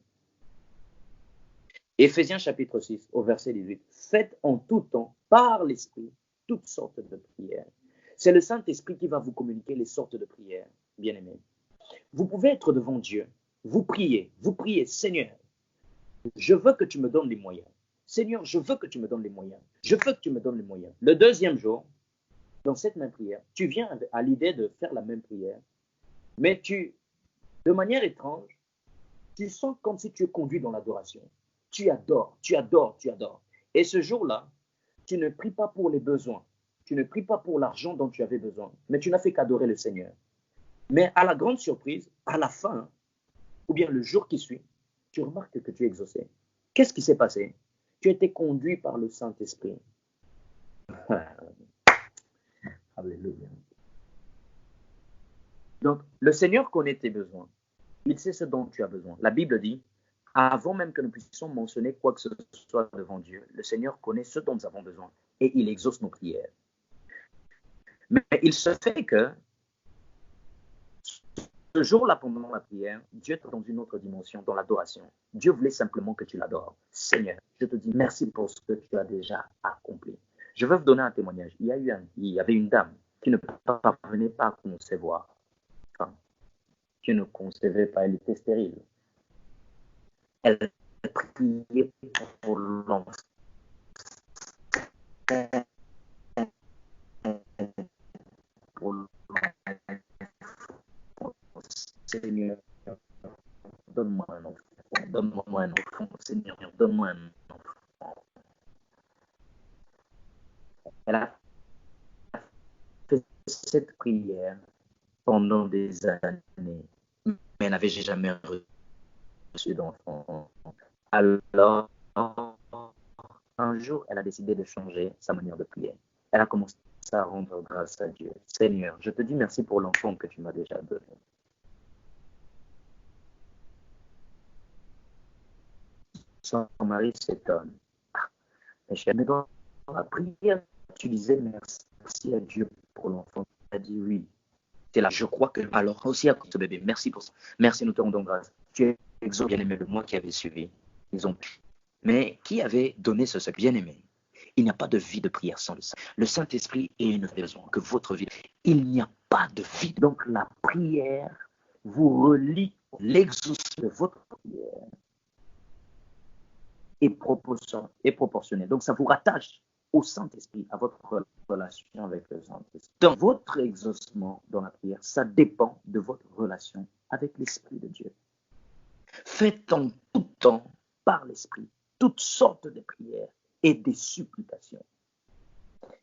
Éphésiens chapitre 6, au verset 18. Faites en tout temps, par l'Esprit, toutes sortes de prières. C'est le Saint-Esprit qui va vous communiquer les sortes de prières, bien-aimé. Vous pouvez être devant Dieu, vous priez, Seigneur, je veux que tu me donnes les moyens. Seigneur, je veux que tu me donnes les moyens. Je veux que tu me donnes les moyens. Le deuxième jour, dans cette même prière, tu viens à l'idée de faire la même prière, mais de manière étrange, tu sens comme si tu es conduit dans l'adoration. Tu adores. Et ce jour-là, tu ne pries pas pour les besoins. Tu ne pries pas pour l'argent dont tu avais besoin, mais tu n'as fait qu'adorer le Seigneur. Mais à la grande surprise, à la fin, ou bien le jour qui suit, tu remarques que tu es exaucé. Qu'est-ce qui s'est passé? Tu as été conduit par le Saint-Esprit. Alléluia. Donc, le Seigneur connaît tes besoins. Il sait ce dont tu as besoin. La Bible dit, avant même que nous puissions mentionner quoi que ce soit devant Dieu, le Seigneur connaît ce dont nous avons besoin et il exauce nos prières. Mais il se fait que ce jour-là, pendant la prière, Dieu est dans une autre dimension, dans l'adoration. Dieu voulait simplement que tu l'adores. Seigneur, je te dis merci pour ce que tu as déjà accompli. Je veux vous donner un témoignage. Il y avait une dame qui ne parvenait pas à concevoir. Enfin, qui ne concevait pas, elle était stérile. Elle priait pour l'enfant. Pour Seigneur, donne-moi un enfant, Seigneur, donne-moi un enfant. Elle a fait cette prière pendant des années, mais elle n'avait jamais reçu d'enfant. Alors, un jour, elle a décidé de changer sa manière de prier. Elle a commencé à rendre grâce à Dieu. Seigneur, je te dis merci pour l'enfant que tu m'as déjà donné. Son mari s'étonne. Mais dans la prière, tu disais merci à Dieu pour l'enfant. Tu as dit oui. C'est là, je crois que. Alors, aussi à cause de bébé, merci pour ça. Merci, nous te rendons grâce. Tu es exaucé, bien-aimé, de moi qui avait suivi. Ils ont. Mais qui avait donné ce secret? Bien-aimé, il n'y a pas de vie de prière sans le Saint. Le Saint-Esprit est une besoin que votre vie. Il n'y a pas de vie. Donc, la prière vous relie l'exaucement de votre prière est proportionné. Donc, ça vous rattache au Saint-Esprit, à votre relation avec le Saint-Esprit. Donc, votre exaucement dans la prière, ça dépend de votre relation avec l'Esprit de Dieu. Faites en tout temps, par l'Esprit, toutes sortes de prières et des supplications.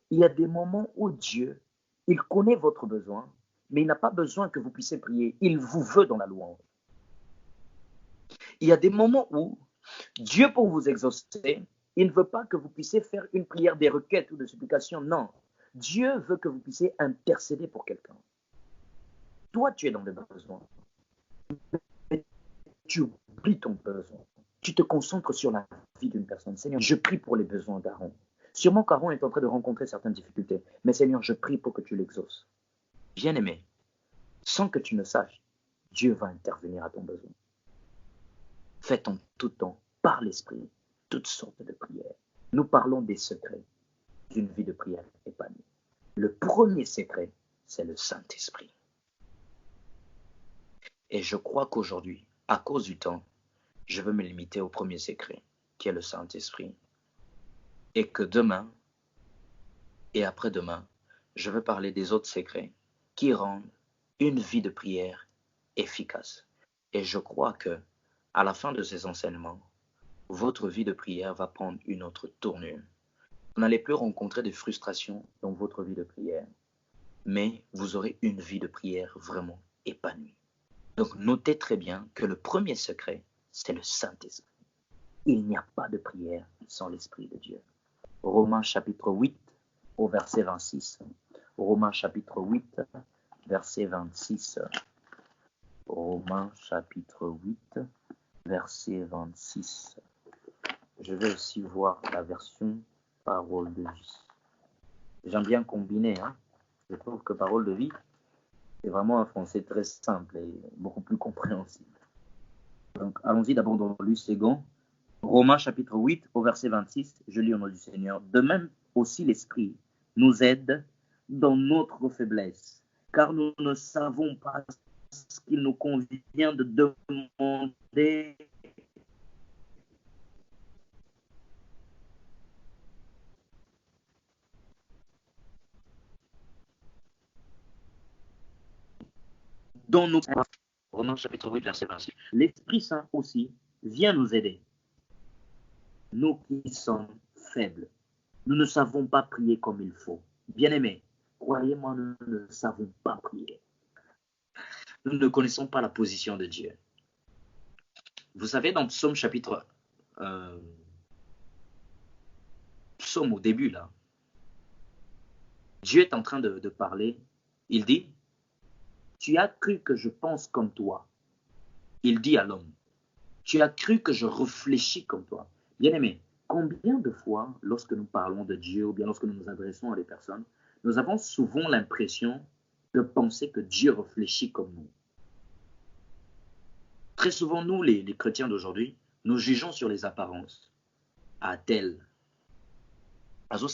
Il y a des moments où Dieu, il connaît votre besoin, mais il n'a pas besoin que vous puissiez prier. Il vous veut dans la louange. Il y a des moments où Dieu, pour vous exaucer, il ne veut pas que vous puissiez faire une prière des requêtes ou de supplications. Non. Dieu veut que vous puissiez intercéder pour quelqu'un. Toi, tu es dans le besoin. Tu oublies ton besoin. Tu te concentres sur la vie d'une personne. Seigneur, je prie pour les besoins d'Aaron. Sûrement qu'Aaron est en train de rencontrer certaines difficultés. Mais Seigneur, je prie pour que tu l'exauces. Bien-aimé, sans que tu ne saches, Dieu va intervenir à ton besoin. Faites en tout temps, par l'Esprit, toutes sortes de prières. Nous parlons des secrets d'une vie de prière épanouie. Le premier secret, c'est le Saint-Esprit. Et je crois qu'aujourd'hui, à cause du temps, je veux me limiter au premier secret, qui est le Saint-Esprit. Et que demain et après-demain, je veux parler des autres secrets qui rendent une vie de prière efficace. Et je crois que, à la fin de ces enseignements, votre vie de prière va prendre une autre tournure. Vous n'allez plus rencontrer des frustrations dans votre vie de prière, mais vous aurez une vie de prière vraiment épanouie. Donc notez très bien que le premier secret, c'est le Saint-Esprit. Il n'y a pas de prière sans l'Esprit de Dieu. Romains chapitre 8, au verset 26. Romains chapitre 8, verset 26. Romains chapitre 8, verset 26. Je vais aussi voir la version parole de vie. J'aime bien combiner. Je trouve que parole de vie, c'est vraiment un français très simple et beaucoup plus compréhensible. Donc, allons-y d'abord dans Luc Ségon. Romains chapitre 8 au verset 26, je lis au nom du Seigneur. De même aussi l'Esprit nous aide dans notre faiblesse, car nous ne savons pas ce qu'il nous convient de demander. Dans nos Romains chapitre 8 verset 26. L'Esprit Saint aussi vient nous aider. Nous qui sommes faibles, nous ne savons pas prier comme il faut. Bien-aimés, croyez-moi, nous ne savons pas prier. Nous ne connaissons pas la position de Dieu. Vous savez, dans Psaume chapitre... Psaume au début, là, Dieu est en train de parler. Il dit, tu as cru que je pense comme toi. Il dit à l'homme, tu as cru que je réfléchis comme toi. Bien-aimé, combien de fois, lorsque nous parlons de Dieu ou bien lorsque nous nous adressons à des personnes, nous avons souvent l'impression de penser que Dieu réfléchit comme nous. Très souvent, nous, les chrétiens d'aujourd'hui, nous jugeons sur les apparences. À tel. En tout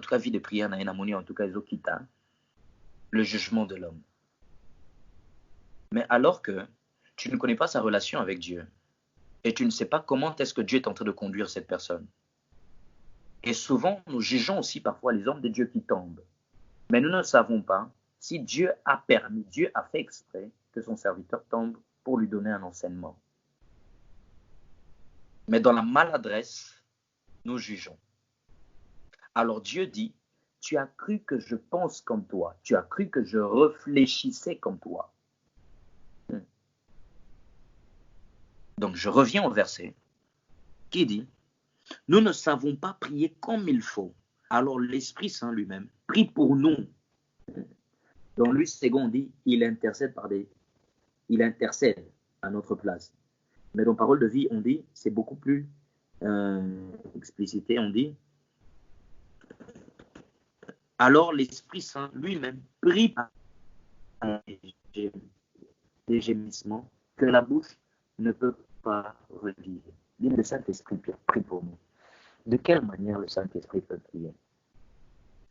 cas, vie de prière, en tout cas, le jugement de l'homme. Mais alors que tu ne connais pas sa relation avec Dieu et tu ne sais pas comment est-ce que Dieu est en train de conduire cette personne. Et souvent, nous jugeons aussi parfois les hommes de Dieu qui tombent. Mais nous ne savons pas si Dieu a permis, Dieu a fait exprès que son serviteur tombe pour lui donner un enseignement. Mais dans la maladresse, nous jugeons. Alors Dieu dit, tu as cru que je pense comme toi, tu as cru que je réfléchissais comme toi. Donc je reviens au verset qui dit, nous ne savons pas prier comme il faut. alors l'Esprit Saint lui-même prie pour nous. Dans Luc 2, on dit, il intercède à notre place. Mais dans Parole de vie, on dit, c'est beaucoup plus explicité, on dit, alors l'Esprit Saint lui-même prie par des gémissements que la bouche ne peut pas redire. Le Saint-Esprit prie pour nous. De quelle manière le Saint-Esprit peut prier?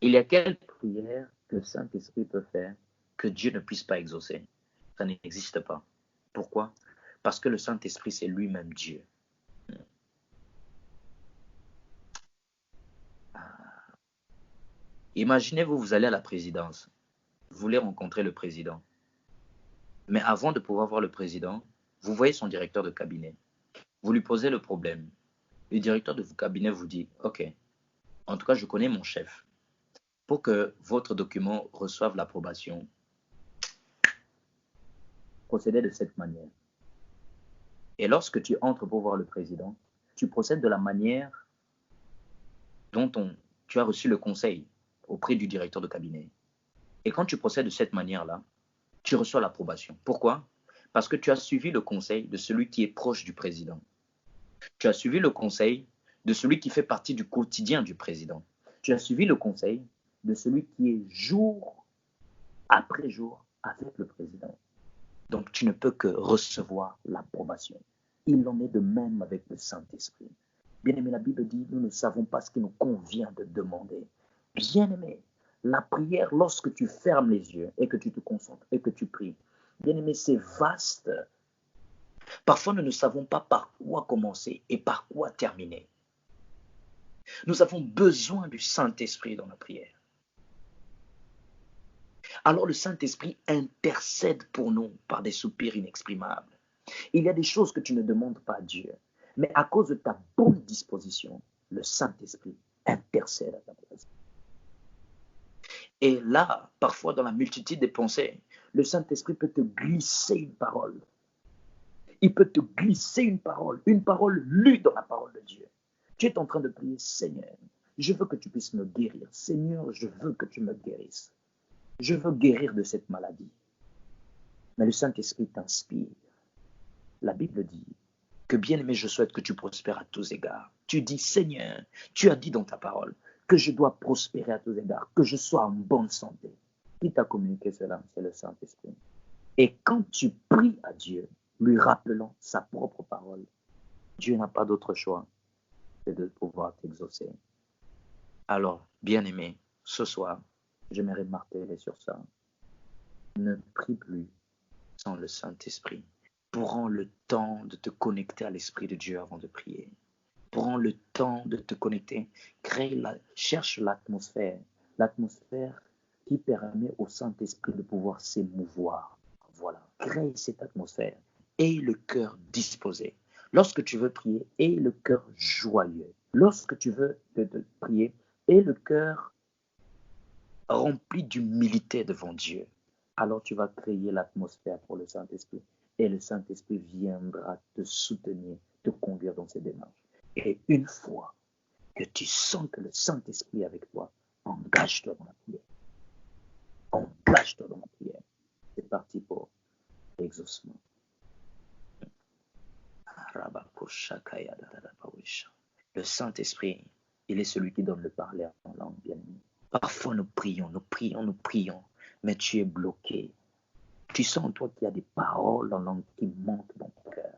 Il y a quelle prière que le Saint-Esprit peut faire que Dieu ne puisse pas exaucer? Ça n'existe pas. Pourquoi? Parce que le Saint-Esprit, c'est lui-même Dieu. Imaginez-vous, vous allez à la présidence. Vous voulez rencontrer le président. Mais avant de pouvoir voir le président, vous voyez son directeur de cabinet. Vous lui posez le problème. Le directeur de cabinet vous dit, OK, en tout cas, je connais mon chef. Pour que votre document reçoive l'approbation, procédez de cette manière. Et lorsque tu entres pour voir le président, tu procèdes de la manière dont tu as reçu le conseil auprès du directeur de cabinet. Et quand tu procèdes de cette manière-là, tu reçois l'approbation. Pourquoi? Parce que tu as suivi le conseil de celui qui est proche du président. Tu as suivi le conseil de celui qui fait partie du quotidien du président. Tu as suivi le conseil de celui qui est jour après jour avec le président. Donc tu ne peux que recevoir l'approbation. Il en est de même avec le Saint-Esprit. Bien-aimé, la Bible dit, nous ne savons pas ce qui nous convient de demander. Bien-aimé, la prière, lorsque tu fermes les yeux et que tu te concentres et que tu pries, bien-aimé, c'est vaste. Parfois, nous ne savons pas par quoi commencer et par quoi terminer. Nous avons besoin du Saint-Esprit dans la prière. Alors le Saint-Esprit intercède pour nous par des soupirs inexprimables. Il y a des choses que tu ne demandes pas à Dieu, mais à cause de ta bonne disposition, le Saint-Esprit intercède à ta place. Et là, parfois dans la multitude des pensées, le Saint-Esprit peut te glisser une parole. Il peut te glisser une parole lue dans la parole de Dieu. Tu es en train de prier, Seigneur, je veux que tu puisses me guérir. Seigneur, je veux que tu me guérisses. Je veux guérir de cette maladie. Mais le Saint-Esprit t'inspire. La Bible dit que bien aimé, je souhaite que tu prospères à tous égards. Tu dis, Seigneur, tu as dit dans ta parole que je dois prospérer à tous égards, que je sois en bonne santé. Qui t'a communiqué cela? C'est le Saint-Esprit. Et quand tu pries à Dieu, lui rappelant sa propre parole, Dieu n'a pas d'autre choix que de pouvoir t'exaucer. Alors, bien aimé, ce soir, j'aimerais marteler sur ça. Ne prie plus sans le Saint-Esprit. Prends le temps de te connecter à l'Esprit de Dieu avant de prier. Prends le temps de te connecter. Cherche l'atmosphère qui permet au Saint-Esprit de pouvoir s'émouvoir. Voilà, crée cette atmosphère. Aie le cœur disposé. Lorsque tu veux prier, aie le cœur joyeux. Lorsque tu veux te prier, aie le cœur rempli d'humilité devant Dieu. Alors tu vas créer l'atmosphère pour le Saint-Esprit. Et le Saint-Esprit viendra te soutenir, te conduire dans ces démarches. Et une fois que tu sens que le Saint-Esprit est avec toi, engage-toi dans la prière. Engage-toi dans la prière. C'est parti pour l'exaucement. Le Saint-Esprit, il est celui qui donne le parler en langue bien-aimée. Parfois nous prions, mais tu es bloqué. Tu sens en toi qu'il y a des paroles en langue qui montent dans ton cœur.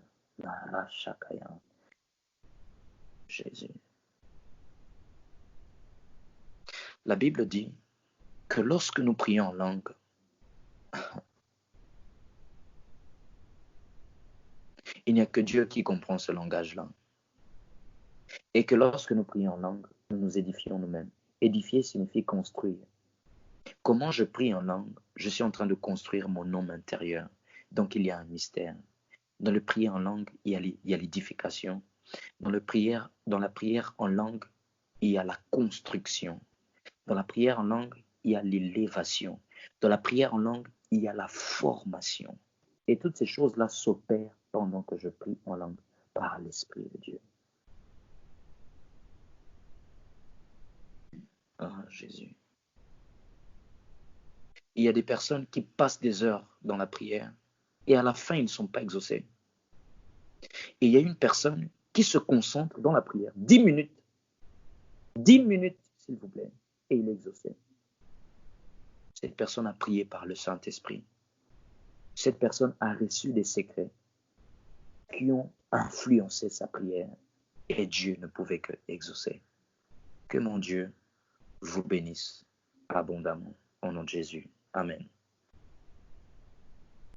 Jésus. La Bible dit que lorsque nous prions en langue, il n'y a que Dieu qui comprend ce langage-là. Et que lorsque nous prions en langue, nous nous édifions nous-mêmes. Édifier signifie construire. Comment je prie en langue? Je suis en train de construire mon homme intérieur. Donc il y a un mystère. Dans le prier en langue, il y a l'édification. Dans la prière en langue, il y a la construction. Dans la prière en langue, il y a l'élévation. Dans la prière en langue, il y a la formation. Et toutes ces choses-là s'opèrent pendant que je prie en langue par l'Esprit de Dieu. Ah, Jésus. Il y a des personnes qui passent des heures dans la prière et à la fin, ils ne sont pas exaucés. Et il y a une personne qui se concentre dans la prière. 10 minutes, s'il vous plaît, et il est exaucé. Cette personne a prié par le Saint-Esprit. Cette personne a reçu des secrets qui ont influencé sa prière et Dieu ne pouvait que exaucer. Que mon Dieu vous bénisse abondamment. Au nom de Jésus. Amen.